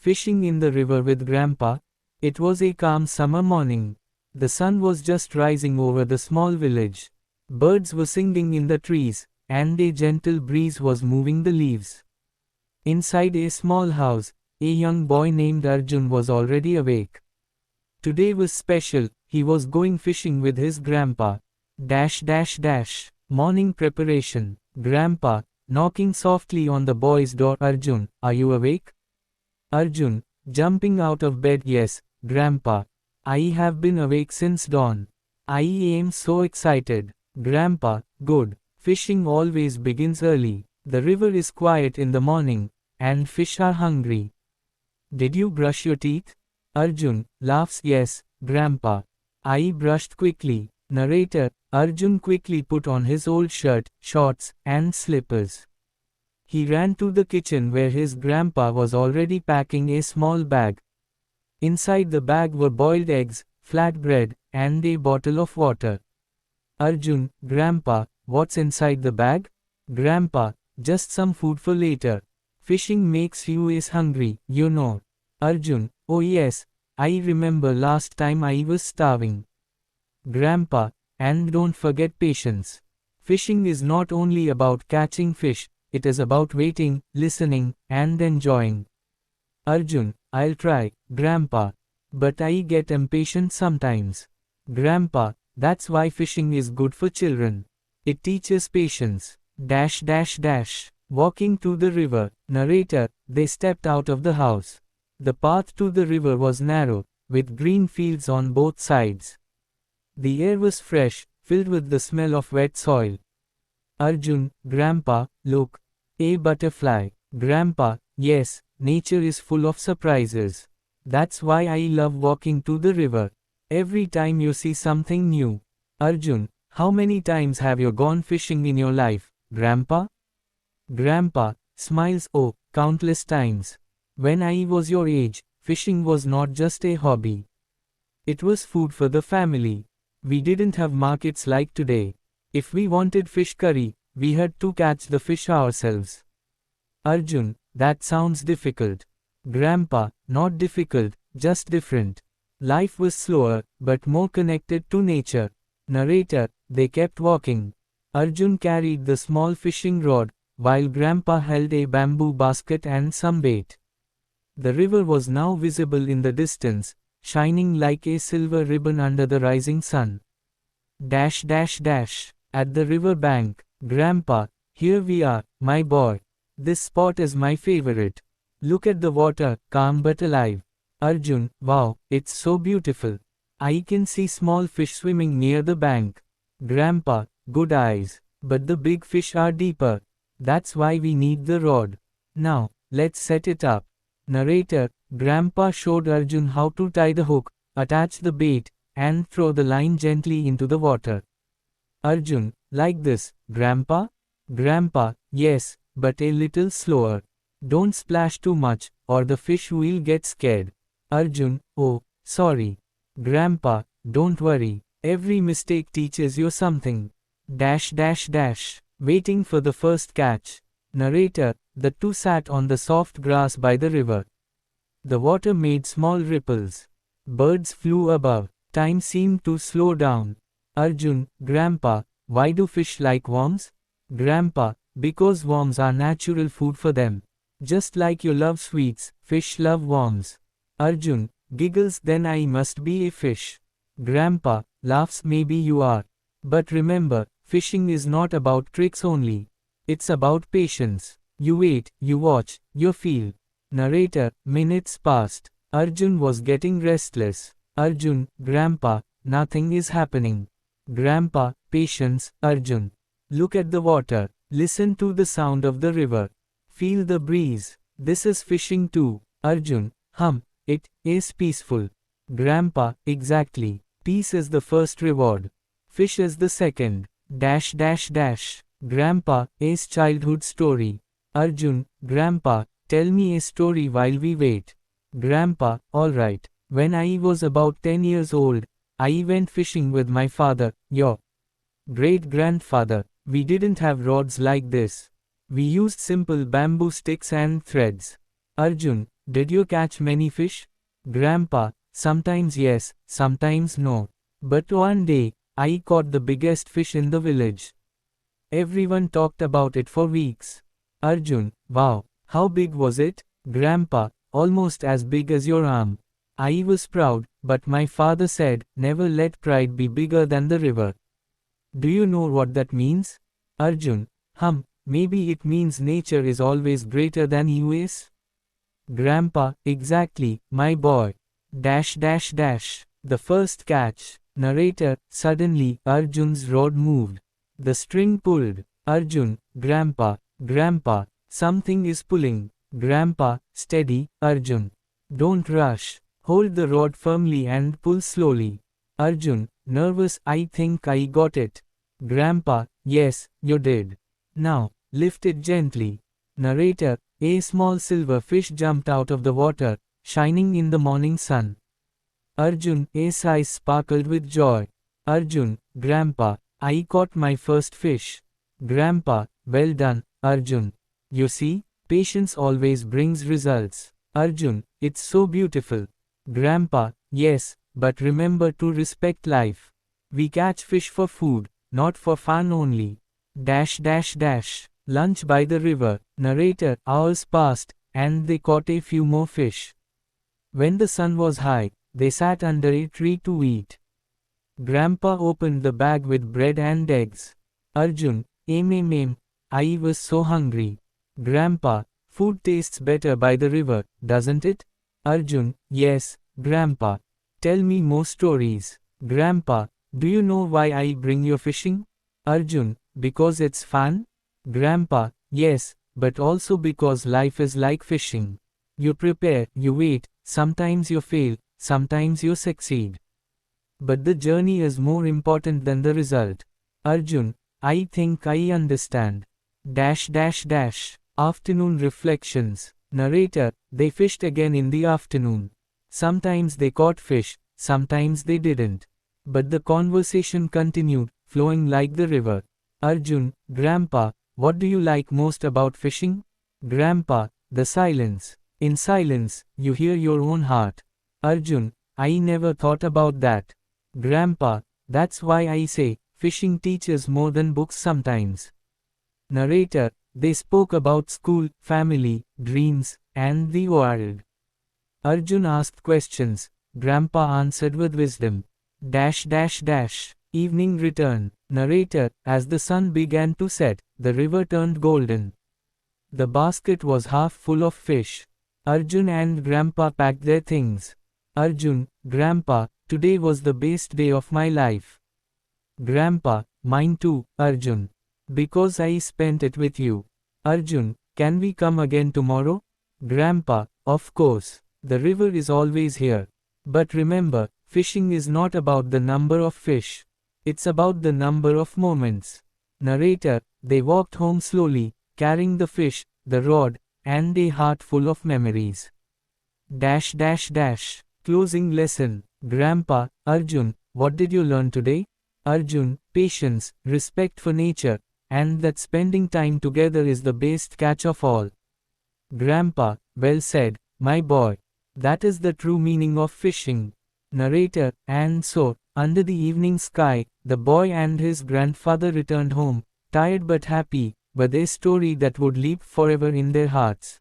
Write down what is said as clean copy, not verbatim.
Fishing in the river with Grandpa. It was a calm summer morning. The sun was just rising over the small village. Birds were singing in the trees, and a gentle breeze was moving the leaves. Inside a small house, a young boy named Arjun was already awake. Today was special, he was going fishing with his grandpa. Morning preparation. Grandpa, knocking softly on the boy's door. Arjun, are you awake? Arjun, jumping out of bed. Yes, Grandpa. I have been awake since dawn. I am so excited. Grandpa, good. Fishing always begins early. The river is quiet in the morning, and fish are hungry. Did you brush your teeth? Arjun laughs. Yes, Grandpa. I brushed quickly. Narrator, Arjun quickly put on his old shirt, shorts, and slippers. He ran to the kitchen where his grandpa was already packing a small bag. Inside the bag were boiled eggs, flat bread, and a bottle of water. Arjun, Grandpa, what's inside the bag? Grandpa, just some food for later. Fishing makes you is hungry, you know. Arjun, oh yes, I remember last time I was starving. Grandpa, and don't forget patience. Fishing is not only about catching fish, it is about waiting, listening, and enjoying. Arjun, I'll try, Grandpa. But I get impatient sometimes. Grandpa, that's why fishing is good for children. It teaches patience. Walking to the river. Narrator, they stepped out of the house. The path to the river was narrow, with green fields on both sides. The air was fresh, filled with the smell of wet soil. Arjun, Grandpa, look. A butterfly. Grandpa, yes, nature is full of surprises. That's why I love walking to the river. Every time you see something new. Arjun, how many times have you gone fishing in your life, Grandpa? Grandpa smiles. Oh, countless times. When I was your age, fishing was not just a hobby. It was food for the family. We didn't have markets like today. If we wanted fish curry, we had to catch the fish ourselves. Arjun, that sounds difficult. Grandpa, not difficult, just different. Life was slower, but more connected to nature. Narrator, they kept walking. Arjun carried the small fishing rod, while Grandpa held a bamboo basket and some bait. The river was now visible in the distance, shining like a silver ribbon under the rising sun. At the river bank. Grandpa, here we are, my boy. This spot is my favorite. Look at the water, calm but alive. Arjun, wow, it's so beautiful. I can see small fish swimming near the bank. Grandpa, good eyes. But the big fish are deeper. That's why we need the rod. Now, let's set it up. Narrator, Grandpa showed Arjun how to tie the hook, attach the bait, and throw the line gently into the water. Arjun, like this, Grandpa? Grandpa, yes, but a little slower. Don't splash too much, or the fish will get scared. Arjun, oh, sorry. Grandpa, don't worry. Every mistake teaches you something. Waiting for the first catch. Narrator, the two sat on the soft grass by the river. The water made small ripples. Birds flew above. Time seemed to slow down. Arjun, Grandpa, why do fish like worms? Grandpa, because worms are natural food for them. Just like you love sweets, fish love worms. Arjun, giggles, then I must be a fish. Grandpa, laughs, maybe you are. But remember, fishing is not about tricks only. It's about patience. You wait, you watch, you feel. Narrator, minutes passed. Arjun was getting restless. Arjun, Grandpa, nothing is happening. Grandpa, patience. Arjun, look at the water. Listen to the sound of the river. Feel the breeze. This is fishing too. Arjun, it is peaceful. Grandpa, exactly. Peace is the first reward. Fish is the second. Grandpa, is childhood story. Arjun, Grandpa, tell me a story while we wait. Grandpa, alright. When I was about 10 years old, I went fishing with my father, your great-grandfather. We didn't have rods like this. We used simple bamboo sticks and threads. Arjun, Did you catch many fish? Grandpa, sometimes yes, sometimes no. But one day, I caught the biggest fish in the village. Everyone talked about it for weeks. Arjun, wow, how big was it? Grandpa, almost as big as your arm. I was proud, but my father said, never let pride be bigger than the river. Do you know what that means? Arjun, maybe it means nature is always greater than you is? Grandpa, exactly, my boy. Dash dash dash. The first catch. Narrator, suddenly, Arjun's rod moved. The string pulled. Arjun, Grandpa, something is pulling. Grandpa, steady, Arjun. Don't rush. Hold the rod firmly and pull slowly. Arjun, nervous, I think I got it. Grandpa, yes, you did. Now, lift it gently. Narrator, a small silver fish jumped out of the water, shining in the morning sun. Arjun, his eyes sparkled with joy. Arjun, Grandpa, I caught my first fish. Grandpa, well done, Arjun. You see, patience always brings results. Arjun, it's so beautiful. Grandpa, yes, but remember to respect life. We catch fish for food, not for fun only. Dash dash dash. Lunch by the river. Narrator, hours passed, and they caught a few more fish. When the sun was high, they sat under a tree to eat. Grandpa opened the bag with bread and eggs. Arjun, I was so hungry. Grandpa, food tastes better by the river, doesn't it? Arjun, yes, Grandpa. Tell me more stories. Grandpa, do you know why I bring you fishing? Arjun, because it's fun? Grandpa, yes, but also because life is like fishing. You prepare, you wait, sometimes you fail, sometimes you succeed. But the journey is more important than the result. Arjun, I think I understand. Dash dash dash. Afternoon reflections. Narrator, they fished again in the afternoon. Sometimes they caught fish, sometimes they didn't. But the conversation continued, flowing like the river. Arjun, Grandpa, what do you like most about fishing? Grandpa, the silence. In silence, you hear your own heart. Arjun, I never thought about that. Grandpa, that's why I say, fishing teaches more than books sometimes. Narrator, they spoke about school, family, dreams, and the world. Arjun asked questions, Grandpa answered with wisdom. Dash dash dash. Evening return. Narrator, as the sun began to set, the river turned golden. The basket was half full of fish. Arjun and Grandpa packed their things. Arjun, Grandpa, today was the best day of my life. Grandpa, mine too, Arjun. Because I spent it with you. Arjun, can we come again tomorrow? Grandpa, of course. The river is always here. But remember, fishing is not about the number of fish. It's about the number of moments. Narrator, they walked home slowly, carrying the fish, the rod, and a heart full of memories. Dash dash dash. Closing lesson. Grandpa, Arjun, what did you learn today? Arjun, patience, respect for nature, and that spending time together is the best catch of all. Grandpa, well said, my boy. That is the true meaning of fishing. Narrator, and so, under the evening sky, the boy and his grandfather returned home, tired but happy, with a story that would live forever in their hearts.